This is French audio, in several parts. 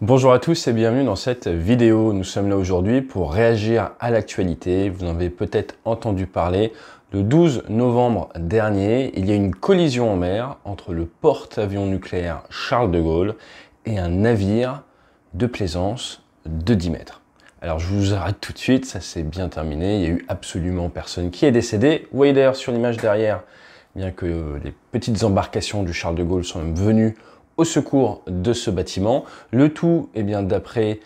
Bonjour à tous et bienvenue dans cette vidéo. Nous sommes là aujourd'hui pour réagir à l'actualité. Vous en avez peut-être entendu parler. Le 12 novembre dernier, il y a une collision en mer entre le porte-avions nucléaire Charles de Gaulle et un navire de plaisance de 10 mètres. Alors je vous arrête tout de suite, ça s'est bien terminé. Il n'y a eu absolument personne qui est décédé. Vous voyez d'ailleurs sur l'image derrière, bien que les petites embarcations du Charles de Gaulle sont même venues au secours de ce bâtiment. Le tout, d'après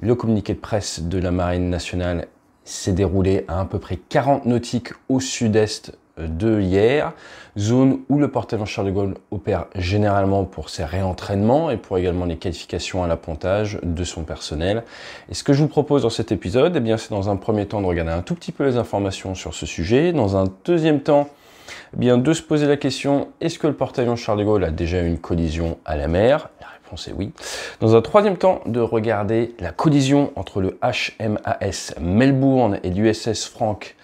le communiqué de presse de la Marine nationale, s'est déroulé à peu près 40 nautiques au sud-est de Hyères, zone où le porte-avions Charles de Gaulle opère généralement pour ses réentraînements et pour également les qualifications à l'appontage de son personnel. Et ce que je vous propose dans cet épisode, c'est dans un premier temps de regarder un tout petit peu les informations sur ce sujet, dans un deuxième temps, de se poser la question, est-ce que le porte-avions Charles de Gaulle a déjà eu une collision à la mer? La réponse est oui. Dans un troisième temps, de regarder la collision entre le HMAS Melbourne et l'USS Frank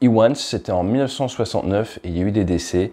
Ewans. C'était en 1969 et il y a eu des décès.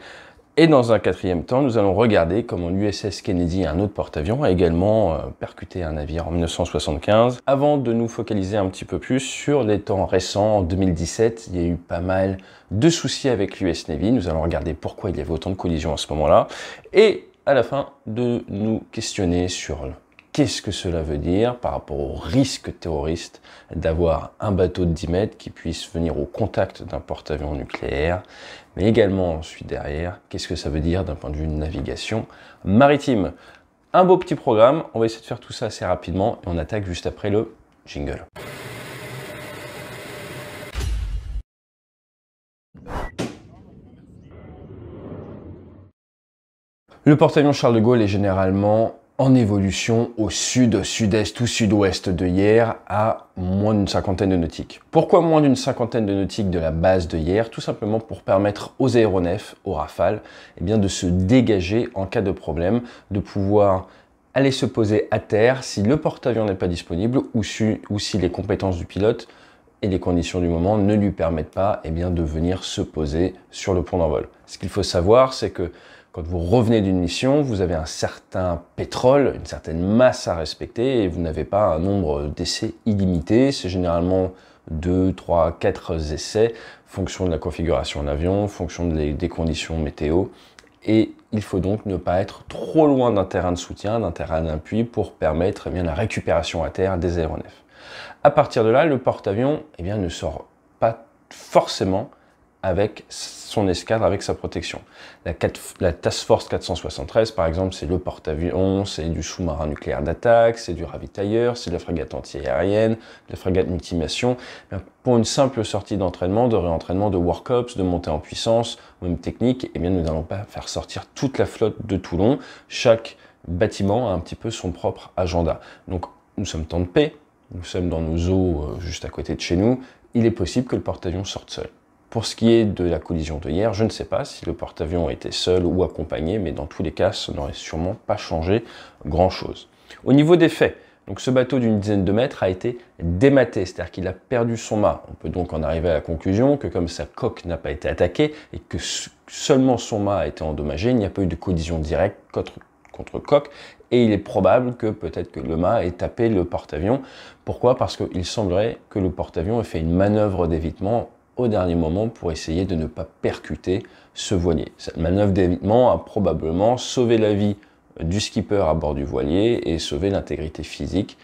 Et dans un quatrième temps, nous allons regarder comment l'USS Kennedy, un autre porte-avions, a également percuté un navire en 1975. Avant de nous focaliser un petit peu plus sur les temps récents, en 2017, il y a eu pas mal de soucis avec l'US Navy. Nous allons regarder pourquoi il y avait autant de collisions à ce moment-là. Et à la fin, de nous questionner sur qu'est-ce que cela veut dire par rapport au risque terroriste d'avoir un bateau de 10 mètres qui puisse venir au contact d'un porte-avions nucléaire, mais également ensuite derrière, qu'est-ce que ça veut dire d'un point de vue de navigation maritime. Un beau petit programme, on va essayer de faire tout ça assez rapidement et on attaque juste après le jingle. Le porte-avions Charles de Gaulle est généralement en évolution au sud, sud-est ou sud-ouest de Hyères à moins d'une cinquantaine de nautiques. Pourquoi moins d'une cinquantaine de nautiques de la base de Hyères? Tout simplement pour permettre aux aéronefs, aux Rafales, de se dégager en cas de problème, de pouvoir aller se poser à terre si le porte-avions n'est pas disponible ou si les compétences du pilote et les conditions du moment ne lui permettent pas de venir se poser sur le pont d'envol. Ce qu'il faut savoir, c'est que quand vous revenez d'une mission, vous avez un certain pétrole, une certaine masse à respecter et vous n'avez pas un nombre d'essais illimité. C'est généralement 2, 3, 4 essais, fonction de la configuration de l'avion, fonction des conditions météo. Et il faut donc ne pas être trop loin d'un terrain de soutien, d'un terrain d'appui pour permettre la récupération à terre des aéronefs. À partir de là, le porte-avions ne sort pas forcément avec son escadre, avec sa protection. La Task Force 473, par exemple, c'est le porte-avions, c'est du sous-marin nucléaire d'attaque, c'est du ravitailleur, c'est de la frégate anti-aérienne, de la frégate multimission. Pour une simple sortie d'entraînement, de réentraînement, de work-ups, de montée en puissance, même technique, nous n'allons pas faire sortir toute la flotte de Toulon. Chaque bâtiment a un petit peu son propre agenda. Donc, nous sommes temps de paix, nous sommes dans nos eaux juste à côté de chez nous, il est possible que le porte-avions sorte seul. Pour ce qui est de la collision de hier, je ne sais pas si le porte-avions était seul ou accompagné, mais dans tous les cas, ça n'aurait sûrement pas changé grand-chose. Au niveau des faits, donc ce bateau d'une dizaine de mètres a été dématé, c'est-à-dire qu'il a perdu son mât. On peut donc en arriver à la conclusion que comme sa coque n'a pas été attaquée et que seulement son mât a été endommagé, il n'y a pas eu de collision directe contre coque, et il est probable que peut-être que le mât ait tapé le porte-avions. Pourquoi? Parce qu'il semblerait que le porte-avions ait fait une manœuvre d'évitement au dernier moment pour essayer de ne pas percuter ce voilier. Cette manœuvre d'évitement a probablement sauvé la vie du skipper à bord du voilier et sauvé l'intégrité physique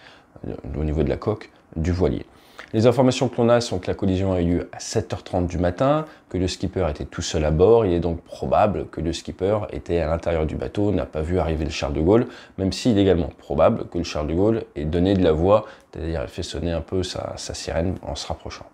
au niveau de la coque du voilier. Les informations que l'on a sont que la collision a eu lieu à 7h30 du matin, que le skipper était tout seul à bord. Il est donc probable que le skipper était à l'intérieur du bateau, n'a pas vu arriver le Charles de Gaulle, même s'il est également probable que le Charles de Gaulle ait donné de la voix, c'est-à-dire fait sonner un peu sa sirène en se rapprochant.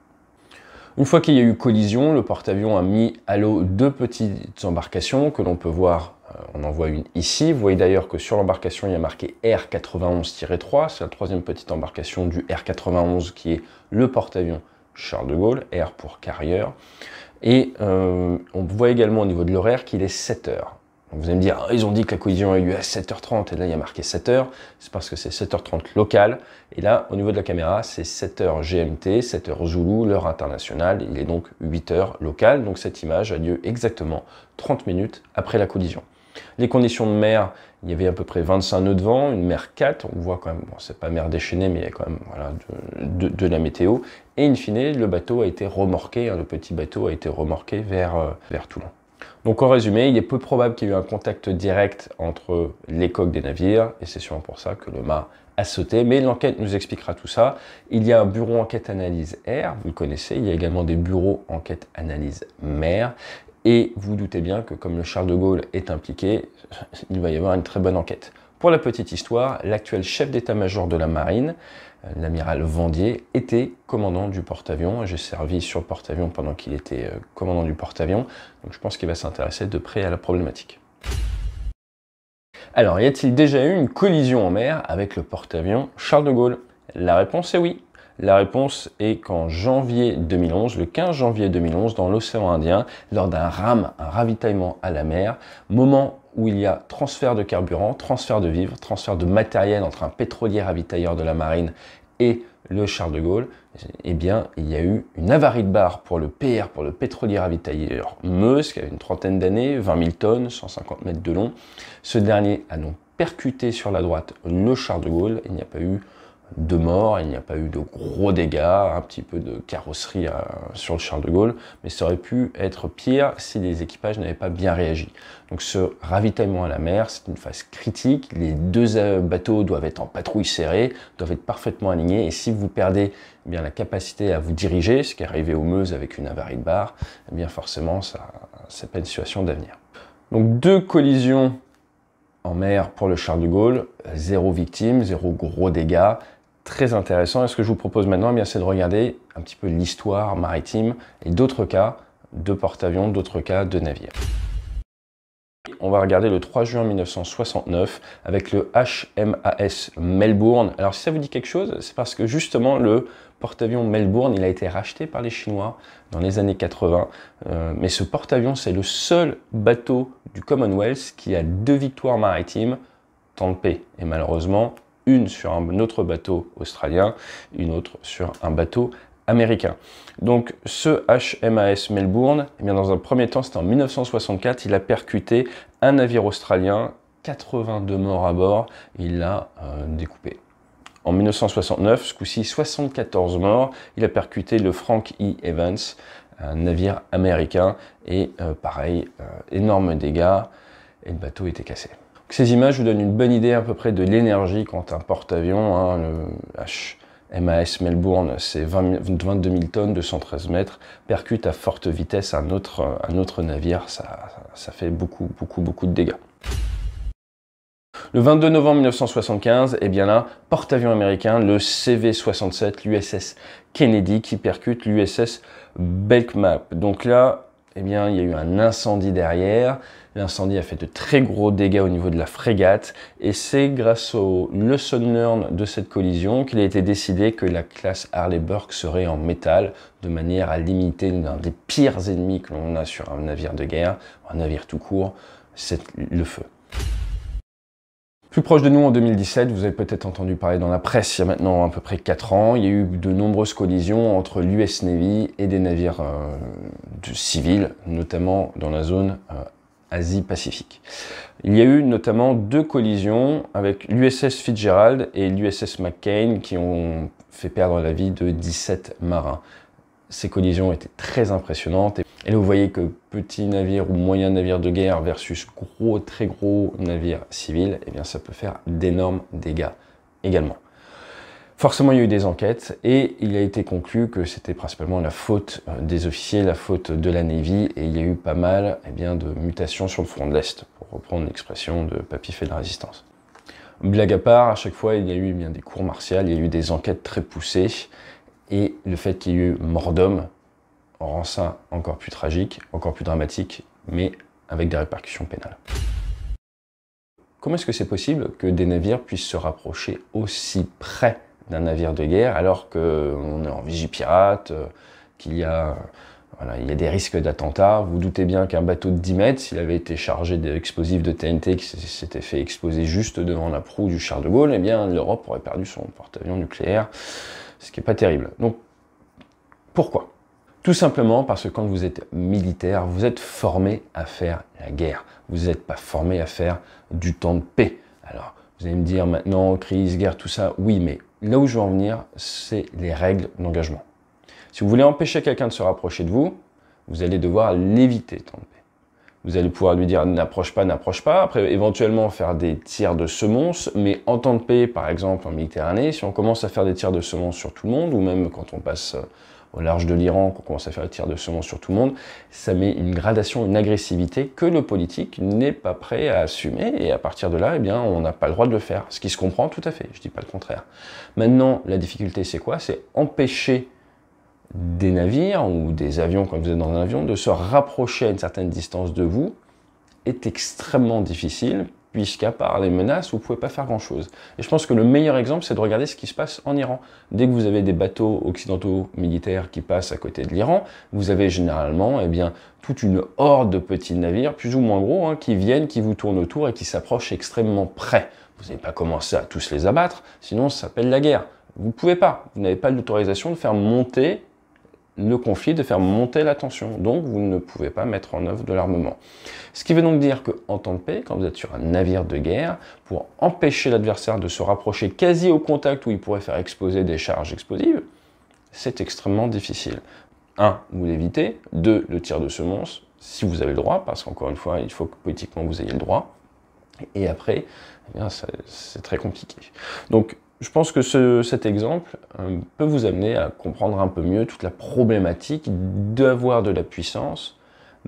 Une fois qu'il y a eu collision, le porte-avions a mis à l'eau deux petites embarcations que l'on peut voir, on en voit une ici. Vous voyez d'ailleurs que sur l'embarcation, il y a marqué R91-3, c'est la troisième petite embarcation du R91 qui est le porte-avions Charles de Gaulle, R pour carrier. Et on voit également au niveau de l'horaire qu'il est 7 heures. Donc vous allez me dire, ils ont dit que la collision a eu lieu à 7h30 et là il y a marqué 7h, c'est parce que c'est 7h30 local et là au niveau de la caméra c'est 7h GMT, 7h Zulu, l'heure internationale, il est donc 8h local, donc cette image a lieu exactement 30 minutes après la collision. Les conditions de mer, il y avait à peu près 25 nœuds de vent, une mer 4, on voit quand même, bon, c'est pas mer déchaînée, mais il y a quand même voilà, de la météo. Et in fine, le bateau a été remorqué, le petit bateau a été remorqué vers Toulon. Donc en résumé, il est peu probable qu'il y ait eu un contact direct entre les coques des navires, et c'est sûrement pour ça que le mât a sauté, mais l'enquête nous expliquera tout ça. Il y a un bureau enquête analyse air, vous le connaissez, il y a également des bureaux enquête analyse mer, et vous doutez bien que comme le Charles de Gaulle est impliqué, il va y avoir une très bonne enquête. Pour la petite histoire, l'actuel chef d'état-major de la marine, l'amiral Vendier, était commandant du porte-avions. J'ai servi sur le porte-avions pendant qu'il était commandant du porte-avions, donc je pense qu'il va s'intéresser de près à la problématique. Alors, y a-t-il déjà eu une collision en mer avec le porte-avions Charles de Gaulle? La réponse est oui. La réponse est qu'en janvier 2011, le 15 janvier 2011, dans l'océan Indien, lors d'un RAM, un ravitaillement à la mer, moment où il y a transfert de carburant, transfert de vivres, transfert de matériel entre un pétrolier ravitailleur de la marine et le Charles de Gaulle, eh bien, il y a eu une avarie de barre pour le PR, pour le pétrolier ravitailleur Meuse, qui avait une trentaine d'années, 20 000 tonnes, 150 mètres de long. Ce dernier a donc percuté sur la droite le Charles de Gaulle. Il n'y a pas eu de morts, il n'y a pas eu de gros dégâts, un petit peu de carrosserie sur le Charles de Gaulle, mais ça aurait pu être pire si les équipages n'avaient pas bien réagi. Donc ce ravitaillement à la mer, c'est une phase critique, les deux bateaux doivent être en patrouille serrée, doivent être parfaitement alignés, et si vous perdez eh bien, la capacité à vous diriger, ce qui est arrivé aux Meuse avec une avarie de barre, eh bien forcément, c'est pas une situation d'avenir. Donc 2 collisions en mer pour le Charles de Gaulle, 0 victime, 0 gros dégâts, très intéressant. Et ce que je vous propose maintenant, eh bien, c'est de regarder un petit peu l'histoire maritime et d'autres cas de porte-avions, d'autres cas de navires. On va regarder le 3 juin 1969 avec le HMAS Melbourne. Alors si ça vous dit quelque chose, c'est parce que justement le porte-avions Melbourne, il a été racheté par les Chinois dans les années 80. Mais ce porte-avions, c'est le seul bateau du Commonwealth qui a 2 victoires maritimes, temps de paix. Et malheureusement, une sur un autre bateau australien, une autre sur un bateau américain. Donc ce HMAS Melbourne, eh bien, dans un premier temps, c'était en 1964, il a percuté un navire australien, 82 morts à bord, il l'a découpé. En 1969, ce coup-ci, 74 morts, il a percuté le Frank E. Evans, un navire américain, et pareil, énormes dégâts, et le bateau était cassé. Ces images vous donnent une bonne idée à peu près de l'énergie quand un porte-avions, le HMAS Melbourne, c'est 22 000 tonnes, 213 mètres, percute à forte vitesse un autre navire, ça fait beaucoup de dégâts. Le 22 novembre 1975, eh bien là, porte-avions américain, le CV-67, l'USS Kennedy, qui percute l'USS Belknap. Donc là, eh bien, il y a eu un incendie derrière. L'incendie a fait de très gros dégâts au niveau de la frégate. Et c'est grâce au lesson learned de cette collision qu'il a été décidé que la classe Harley Burke serait en métal, de manière à limiter l'un des pires ennemis que l'on a sur un navire de guerre, un navire tout court, c'est le feu. Plus proche de nous, en 2017, vous avez peut-être entendu parler dans la presse il y a maintenant à peu près 4 ans, il y a eu de nombreuses collisions entre l'US Navy et des navires civils, notamment dans la zone Asie-Pacifique. Il y a eu notamment 2 collisions avec l'USS Fitzgerald et l'USS McCain qui ont fait perdre la vie de 17 marins. Ces collisions étaient très impressionnantes. Et là, vous voyez que petit navire ou moyen navire de guerre versus gros, très gros navire civil, eh bien, ça peut faire d'énormes dégâts également. Forcément, il y a eu des enquêtes et il a été conclu que c'était principalement la faute des officiers, la faute de la Navy, et il y a eu pas mal eh bien, de mutations sur le front de l'Est, pour reprendre l'expression de Papy fait de la résistance. Blague à part, à chaque fois, il y a eu eh bien, des cours martiales, il y a eu des enquêtes très poussées, et le fait qu'il y ait eu mort d'homme rend ça encore plus tragique, encore plus dramatique, mais avec des répercussions pénales. Comment est-ce que c'est possible que des navires puissent se rapprocher aussi près d'un navire de guerre alors qu'on est en Vigipirate, qu'il y a, il y a des risques d'attentats? Vous doutez bien qu'un bateau de 10 mètres, s'il avait été chargé d'explosifs de TNT qui s'était fait exploser juste devant la proue du Charles de Gaulle, eh bien l'Europe aurait perdu son porte-avions nucléaire, ce qui n'est pas terrible. Donc, pourquoi? Tout simplement parce que quand vous êtes militaire, vous êtes formé à faire la guerre. Vous n'êtes pas formé à faire du temps de paix. Alors, vous allez me dire maintenant, crise, guerre, tout ça, oui, mais là où je veux en venir, c'est les règles d'engagement. Si vous voulez empêcher quelqu'un de se rapprocher de vous, vous allez devoir l'éviter, le temps de paix. Vous allez pouvoir lui dire n'approche pas, après éventuellement faire des tirs de semonce, mais en temps de paix, par exemple en Méditerranée, si on commence à faire des tirs de semonce sur tout le monde, ou même quand on passe au large de l'Iran, qu'on commence à faire des tirs de semonce sur tout le monde, ça met une gradation, une agressivité que le politique n'est pas prêt à assumer, et à partir de là, eh bien, on n'a pas le droit de le faire, ce qui se comprend tout à fait, je dis pas le contraire. Maintenant, la difficulté c'est quoi? C'est empêcher des navires ou des avions, quand vous êtes dans un avion, de se rapprocher à une certaine distance de vous est extrêmement difficile, puisqu'à part les menaces, vous ne pouvez pas faire grand-chose. Et je pense que le meilleur exemple, c'est de regarder ce qui se passe en Iran. Dès que vous avez des bateaux occidentaux militaires qui passent à côté de l'Iran, vous avez généralement toute une horde de petits navires, plus ou moins gros, qui viennent, qui vous tournent autour et qui s'approchent extrêmement près. Vous n'allez pas commencer à tous les abattre, sinon ça s'appelle la guerre. Vous ne pouvez pas, vous n'avez pas l'autorisation de faire monter le conflit, de faire monter la tension. Donc, vous ne pouvez pas mettre en œuvre de l'armement. Ce qui veut donc dire qu'en temps de paix, quand vous êtes sur un navire de guerre, pour empêcher l'adversaire de se rapprocher quasi au contact où il pourrait faire exploser des charges explosives, c'est extrêmement difficile. 1. Vous l'évitez. 2. Le tir de semonce, si vous avez le droit, parce qu'encore une fois, il faut que politiquement vous ayez le droit. Et après, eh bien, c'est très compliqué. Donc, je pense que cet exemple peut vous amener à comprendre un peu mieux toute la problématique d'avoir de la puissance,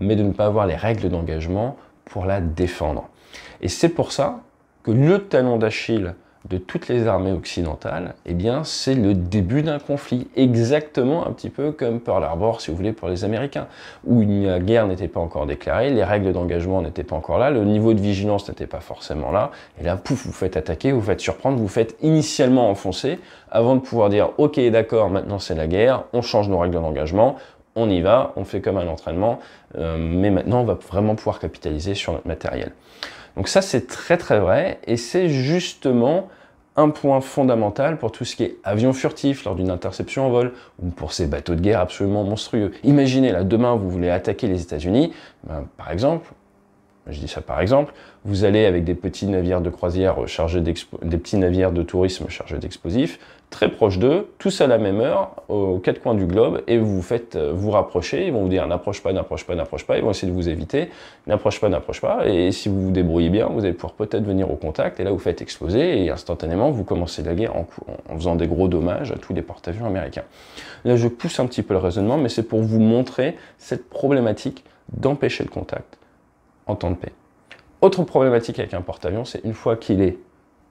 mais de ne pas avoir les règles d'engagement pour la défendre. Et c'est pour ça que le talon d'Achille de toutes les armées occidentales, eh bien, c'est le début d'un conflit, exactement un petit peu comme Pearl Harbor, si vous voulez, pour les Américains, où la guerre n'était pas encore déclarée, les règles d'engagement n'étaient pas encore là, le niveau de vigilance n'était pas forcément là, et là, pouf, vous faites attaquer, vous faites surprendre, vous faites initialement enfoncer, avant de pouvoir dire, ok, d'accord, maintenant c'est la guerre, on change nos règles d'engagement, on y va, on fait comme un entraînement, mais maintenant on va vraiment pouvoir capitaliser sur notre matériel. Donc ça, c'est très très vrai, et c'est justement un point fondamental pour tout ce qui est avion furtif lors d'une interception en vol, ou pour ces bateaux de guerre absolument monstrueux. Imaginez, là, demain, vous voulez attaquer les États-Unis, par exemple, je dis ça par exemple, vous allez avec des petits navires de croisière chargés des petits navires de tourisme chargés d'explosifs, très proches d'eux, tous à la même heure, aux quatre coins du globe, et vous vous rapprochez, ils vont vous dire n'approche pas, n'approche pas, n'approche pas, ils vont essayer de vous éviter, n'approche pas, et si vous vous débrouillez bien, vous allez pouvoir peut-être venir au contact, et là vous faites exploser, et instantanément vous commencez la guerre en faisant des gros dommages à tous les porte-avions américains. Là je pousse un petit peu le raisonnement, mais c'est pour vous montrer cette problématique d'empêcher le contact en temps de paix. Autre problématique avec un porte-avions, c'est une fois qu'il est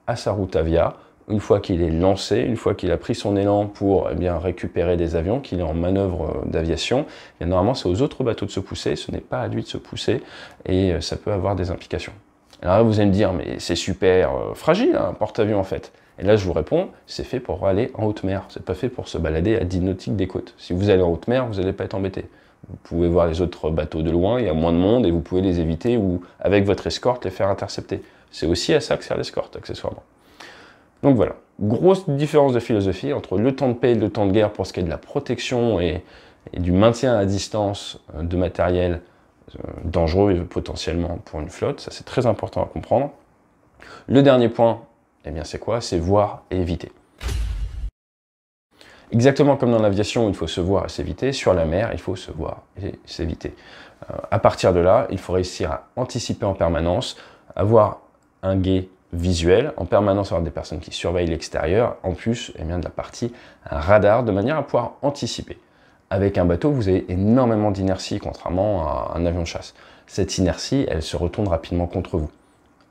à sa route avia, une fois qu'il est lancé, une fois qu'il a pris son élan pour récupérer des avions, qu'il est en manœuvre d'aviation, normalement c'est aux autres bateaux de se pousser, ce n'est pas à lui de se pousser, et ça peut avoir des implications. Alors là vous allez me dire, mais c'est super fragile un porte-avions en fait. Et là je vous réponds, c'est fait pour aller en haute mer, c'est pas fait pour se balader à 10 nautiques des côtes. Si vous allez en haute mer, vous n'allez pas être embêté. Vous pouvez voir les autres bateaux de loin, il y a moins de monde et vous pouvez les éviter ou, avec votre escorte, les faire intercepter. C'est aussi à ça que sert l'escorte, accessoirement. Donc voilà, grosse différence de philosophie entre le temps de paix et le temps de guerre pour ce qui est de la protection et du maintien à distance de matériel dangereux et potentiellement pour une flotte. Ça, c'est très important à comprendre. Le dernier point, eh bien, c'est quoi? C'est voir et éviter. Exactement comme dans l'aviation, il faut se voir et s'éviter, sur la mer, il faut se voir et s'éviter. À partir de là, il faut réussir à anticiper en permanence, avoir un guet visuel, en permanence avoir des personnes qui surveillent l'extérieur, en plus de la partie un radar, de manière à pouvoir anticiper. Avec un bateau, vous avez énormément d'inertie, contrairement à un avion de chasse. Cette inertie, elle se retourne rapidement contre vous.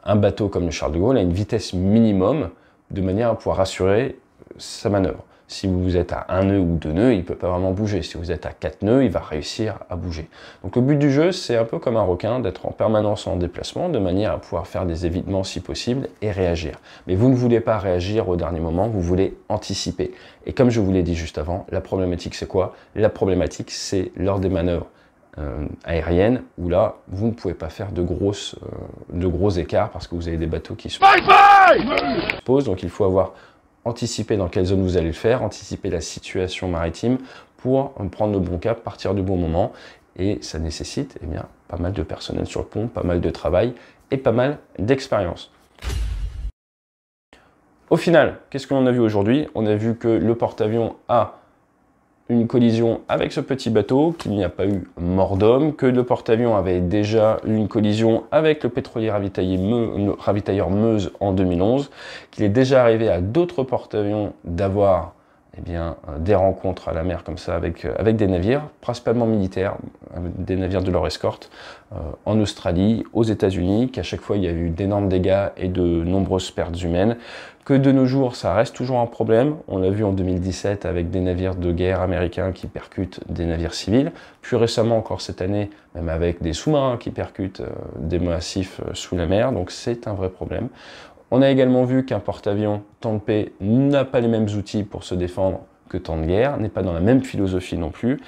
Un bateau comme le Charles de Gaulle a une vitesse minimum, de manière à pouvoir assurer sa manœuvre. Si vous êtes à 1 nœud ou 2 nœuds, il ne peut pas vraiment bouger. Si vous êtes à 4 nœuds, il va réussir à bouger. Donc le but du jeu, c'est un peu comme un requin, d'être en permanence en déplacement, de manière à pouvoir faire des évitements si possible et réagir. Mais vous ne voulez pas réagir au dernier moment, vous voulez anticiper. Et comme je vous l'ai dit juste avant, la problématique c'est quoi? La problématique c'est lors des manœuvres aériennes, où là, vous ne pouvez pas faire de gros écarts parce que vous avez des bateaux qui se posent. Donc il faut avoir anticiper dans quelle zone vous allez le faire, anticiper la situation maritime pour prendre le bon cap, partir du bon moment. Et ça nécessite eh bien, pas mal de personnel sur le pont, pas mal de travail et pas mal d'expérience. Au final, qu'est-ce que l'on a vu aujourd'hui? On a vu que le porte-avions a une collision avec ce petit bateau, qu'il n'y a pas eu mort d'homme, que le porte-avions avait déjà eu une collision avec le pétrolier ravitailleur Meuse en 2011, qu'il est déjà arrivé à d'autres porte-avions d'avoir eh bien, des rencontres à la mer comme ça avec des navires, principalement militaires, des navires de leur escorte, en Australie, aux États-Unis, qu'à chaque fois il y a eu d'énormes dégâts et de nombreuses pertes humaines, que de nos jours ça reste toujours un problème. On l'a vu en 2017 avec des navires de guerre américains qui percutent des navires civils, plus récemment encore cette année, même avec des sous-marins qui percutent des massifs sous la mer, donc c'est un vrai problème. On a également vu qu'un porte-avions temps de paix n'a pas les mêmes outils pour se défendre que temps de guerre, n'est pas dans la même philosophie non plus,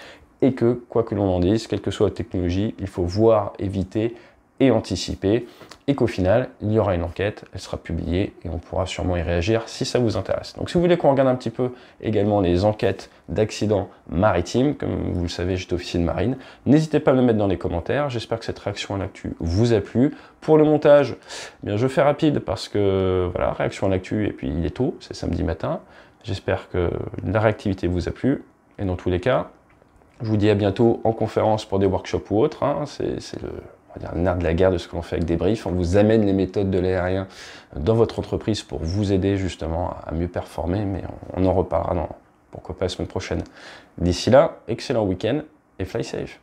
et que, quoi que l'on en dise, quelle que soit la technologie, il faut voir, éviter et anticiper, et qu'au final, il y aura une enquête, elle sera publiée, et on pourra sûrement y réagir si ça vous intéresse. Donc si vous voulez qu'on regarde un petit peu également les enquêtes d'accidents maritimes, comme vous le savez, j'étais officier de marine, n'hésitez pas à me le mettre dans les commentaires, j'espère que cette réaction à l'actu vous a plu. Pour le montage, eh bien, je fais rapide parce que, voilà, réaction à l'actu, et puis il est tôt, c'est samedi matin, j'espère que la réactivité vous a plu, et dans tous les cas, je vous dis à bientôt en conférence pour des workshops ou autres, hein. C'est on va dire, le nerf de la guerre de ce que l'on fait avec des briefs. On vous amène les méthodes de l'aérien dans votre entreprise pour vous aider justement à mieux performer, mais on en reparlera pourquoi pas la semaine prochaine. D'ici là, excellent week-end et fly safe.